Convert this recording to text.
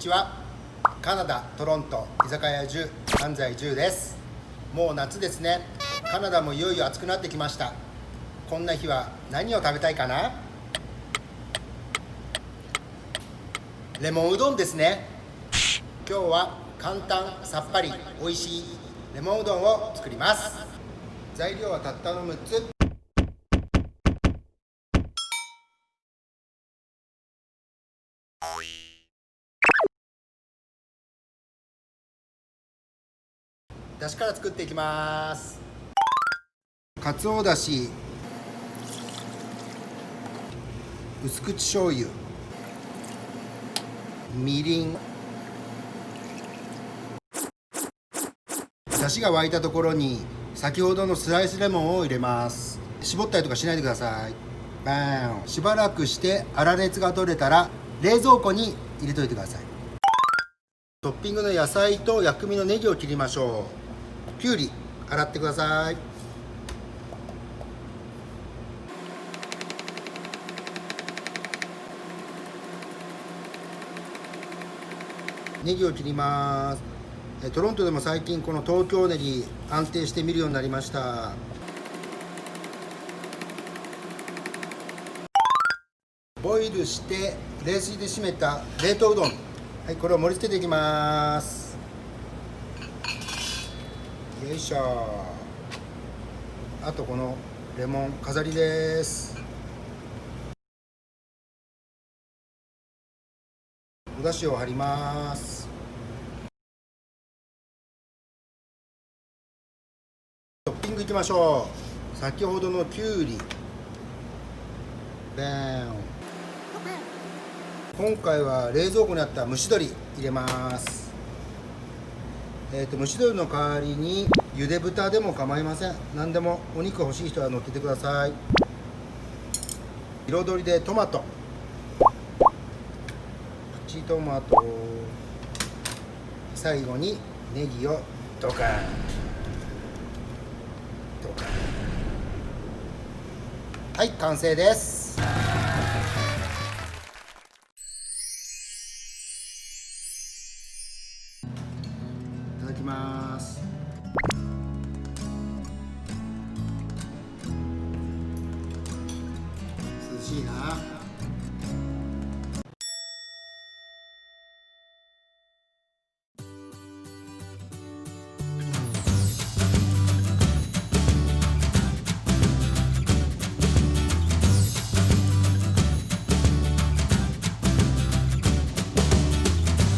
ちは。カナダトロント居酒屋10安西10です。もう夏ですね。カナダもいよいよ暑くなってきました。こんな日は何を食べたいかな。レモンうどんですね。今日は簡単さっぱり美味しいレモンうどんを作ります。材料はたったの6つ。だしから作っていきます。かつおだし、薄口醤油、みりん。だしが沸いたところに先ほどのスライスレモンを入れます。絞ったりとかしないでください。バーン。しばらくして粗熱が取れたら冷蔵庫に入れといてください。トッピングの野菜と薬味のネギを切りましょう。きゅうり洗ってください。ネギを切ります。トロントでも最近この東京ネギ安定して見るようになりました。ボイルして冷水で締めた冷凍うどん、はい、これを盛り付けていきます。よいしょ。あとこのレモン飾りです。お出汁を張ります。トッピングいきましょう。先ほどのきゅうり、今回は冷蔵庫にあった蒸し鶏入れます。蒸し鶏の代わりにゆで豚でも構いません。何でもお肉欲しい人は乗っけてください。彩りでトマト、プチトマト、最後にネギをドカンドカン。はい、完成です。いただきます。涼しいな。